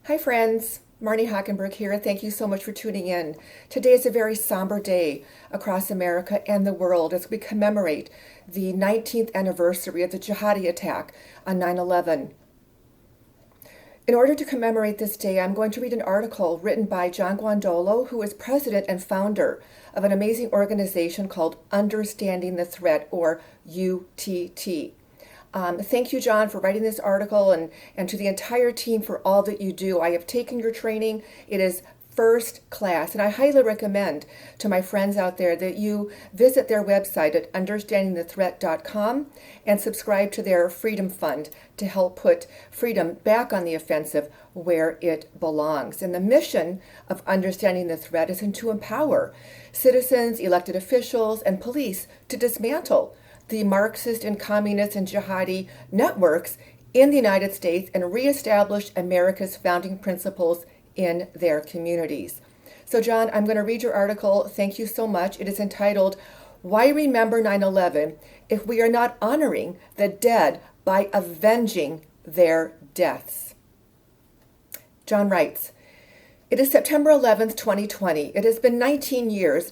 Hi friends, Marnie Hockenberg here. Thank you so much for tuning in. Today is a very somber day across America and the world as we commemorate the 19th anniversary of the jihadi attack on 9/11. In order to commemorate this day, I'm going to read an article written by John Guandolo, who is president and founder of an amazing organization called Understanding the Threat, or UTT. Thank you, John, for writing this article and to the entire team for all that you do. I have taken your training. It is first class, and I highly recommend to my friends out there that you visit their website at understandingthethreat.com and subscribe to their Freedom Fund to help put freedom back on the offensive where it belongs. And the mission of Understanding the Threat is to empower citizens, elected officials, and police to dismantle the Marxist and communist and jihadi networks in the United States and reestablish America's founding principles in their communities. So, John, I'm going to read your article. Thank you so much. It is entitled, "Why Remember 9/11 If We Are Not Honoring the Dead by Avenging Their Deaths?" John writes, "It is September 11th, 2020. It has been 19 years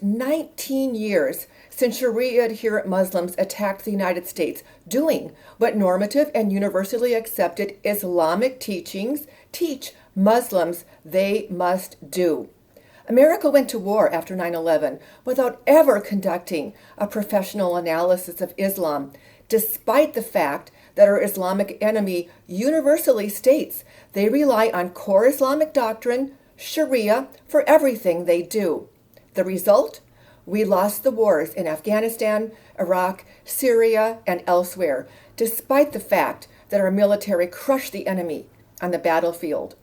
since Sharia adherent Muslims attacked the United States, doing what normative and universally accepted Islamic teachings teach Muslims they must do. America went to war after 9/11 without ever conducting a professional analysis of Islam, despite the fact that our Islamic enemy universally states they rely on core Islamic doctrine, Sharia, for everything they do. The result? We lost the wars in Afghanistan, Iraq, Syria, and elsewhere, despite the fact that our military crushed the enemy on the battlefield.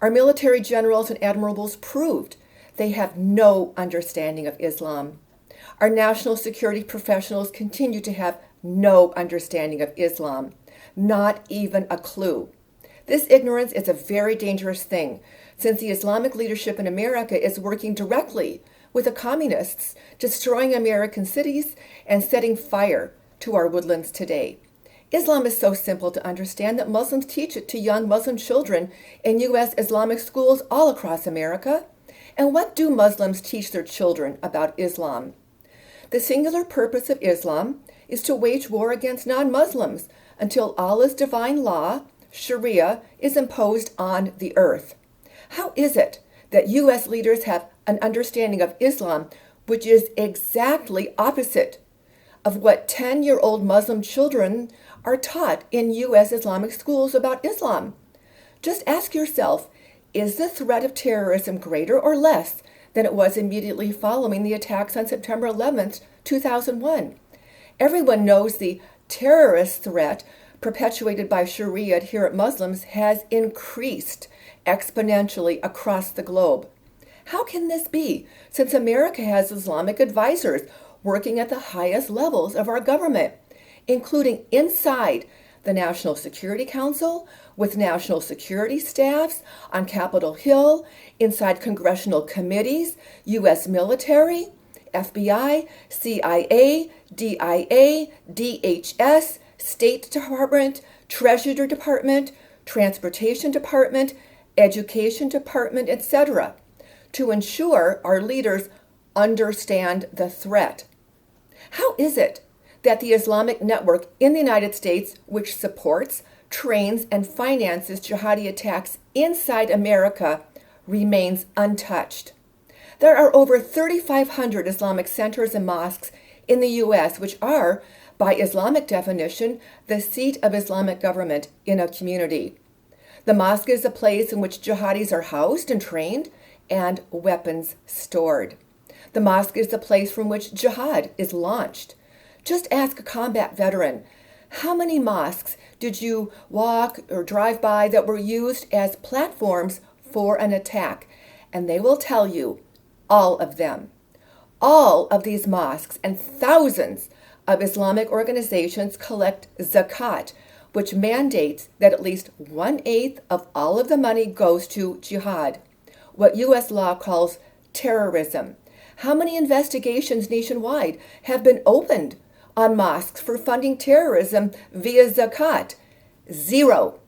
Our military generals and admirals proved they have no understanding of Islam. Our national security professionals continue to have no understanding of Islam, not even a clue. This ignorance is a very dangerous thing, since the Islamic leadership in America is working directly with the communists, destroying American cities and setting fire to our woodlands today. Islam is so simple to understand that Muslims teach it to young Muslim children in U.S. Islamic schools all across America. And what do Muslims teach their children about Islam? The singular purpose of Islam is to wage war against non-Muslims until Allah's divine law, Sharia, is imposed on the earth. How is it that U.S. leaders have an understanding of Islam which is exactly opposite of what 10-year-old Muslim children are taught in U.S. Islamic schools about Islam? Just ask yourself, is the threat of terrorism greater or less than it was immediately following the attacks on September 11th, 2001? Everyone knows the terrorist threat perpetuated by Sharia adherent Muslims has increased exponentially across the globe. How can this be, since America has Islamic advisors working at the highest levels of our government, including inside the National Security Council, with national security staffs on Capitol Hill, inside congressional committees, U.S. military, FBI, CIA, DIA, DHS, State Department, Treasury Department, Transportation Department, Education Department, etc., to ensure our leaders understand the threat? How is it that the Islamic network in the United States, which supports, trains, and finances jihadi attacks inside America, remains untouched? There are over 3,500 Islamic centers and mosques in the U.S., which are, by Islamic definition, the seat of Islamic government in a community. The mosque is a place in which jihadis are housed and trained and weapons stored. The mosque is the place from which jihad is launched. Just ask a combat veteran, how many mosques did you walk or drive by that were used as platforms for an attack? And they will tell you, all of them. All of these mosques and thousands of Islamic organizations collect zakat, which mandates that at least 1/8 of all of the money goes to jihad, what U.S. law calls terrorism. How many investigations nationwide have been opened on mosques for funding terrorism via zakat? Zero.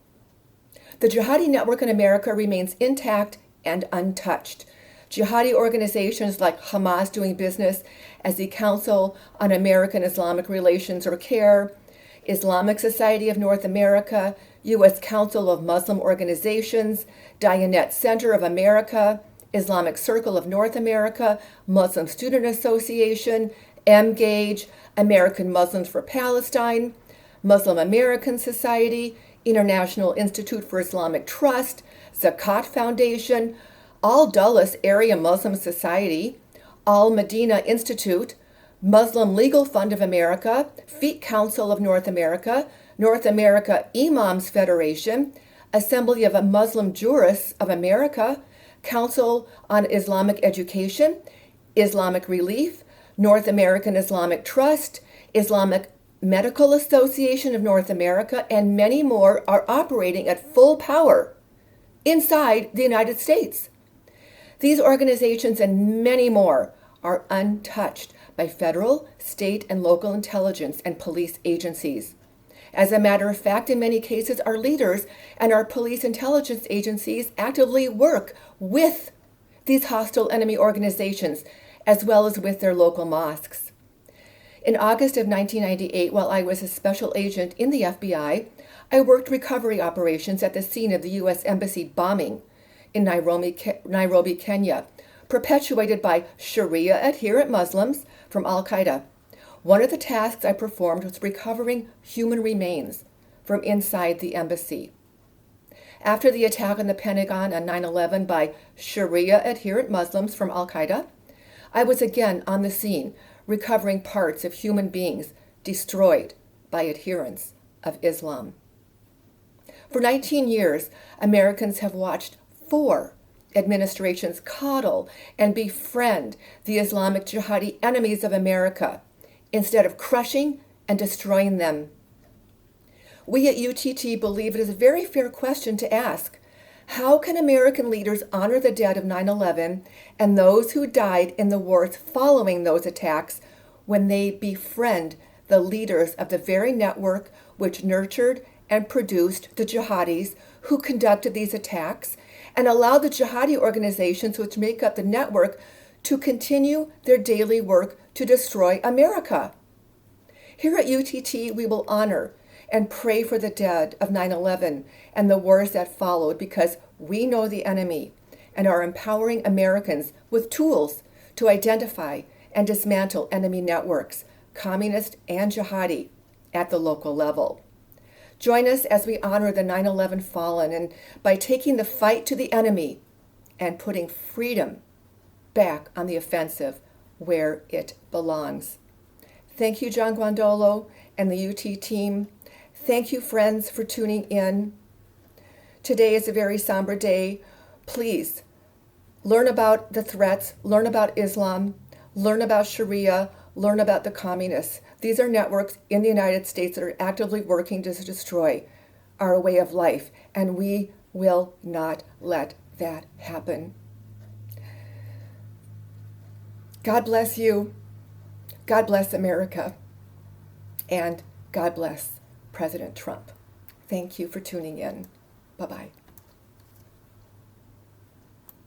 The jihadi network in America remains intact and untouched. Jihadi organizations like Hamas doing business as the Council on American Islamic Relations, or CARE, Islamic Society of North America, U.S. Council of Muslim Organizations, Diyanet Center of America, Islamic Circle of North America, Muslim Student Association, MGAGE, American Muslims for Palestine, Muslim American Society, International Institute for Islamic Trust, Zakat Foundation, Al Dulles Area Muslim Society, Al Medina Institute, Muslim Legal Fund of America, Fiqh Council of North America Imams Federation, Assembly of Muslim Jurists of America, Council on Islamic Education, Islamic Relief, North American Islamic Trust, Islamic Medical Association of North America, and many more are operating at full power inside the United States. These organizations and many more are untouched by federal, state, and local intelligence and police agencies. As a matter of fact, in many cases, our leaders and our police intelligence agencies actively work with these hostile enemy organizations, as well as with their local mosques. In August of 1998, while I was a special agent in the FBI, I worked recovery operations at the scene of the U.S. Embassy bombing in Nairobi, Kenya, perpetuated by Sharia adherent Muslims from Al-Qaeda. One of the tasks I performed was recovering human remains from inside the embassy. After the attack on the Pentagon on 9/11 by Sharia adherent Muslims from Al-Qaeda, I was again on the scene recovering parts of human beings destroyed by adherents of Islam. For 19 years, Americans have watched 4 administrations coddle and befriend the Islamic jihadi enemies of America instead of crushing and destroying them. We at UTT believe it is a very fair question to ask. How can American leaders honor the dead of 9/11 and those who died in the wars following those attacks when they befriend the leaders of the very network which nurtured and produced the jihadis who conducted these attacks, and allow the jihadi organizations which make up the network to continue their daily work to destroy America? Here at UTT, we will honor and pray for the dead of 9/11 and the wars that followed, because we know the enemy and are empowering Americans with tools to identify and dismantle enemy networks, communist and jihadi, at the local level. Join us as we honor the 9/11 fallen, and by taking the fight to the enemy and putting freedom back on the offensive where it belongs. Thank you, John Guandolo and the UT team. Thank you, friends, for tuning in. Today is a very somber day. Please learn about the threats, learn about Islam, learn about Sharia, learn about the communists. These are networks in the United States that are actively working to destroy our way of life, and we will not let that happen. God bless you. God bless America. And God bless President Trump. Thank you for tuning in. Bye-bye.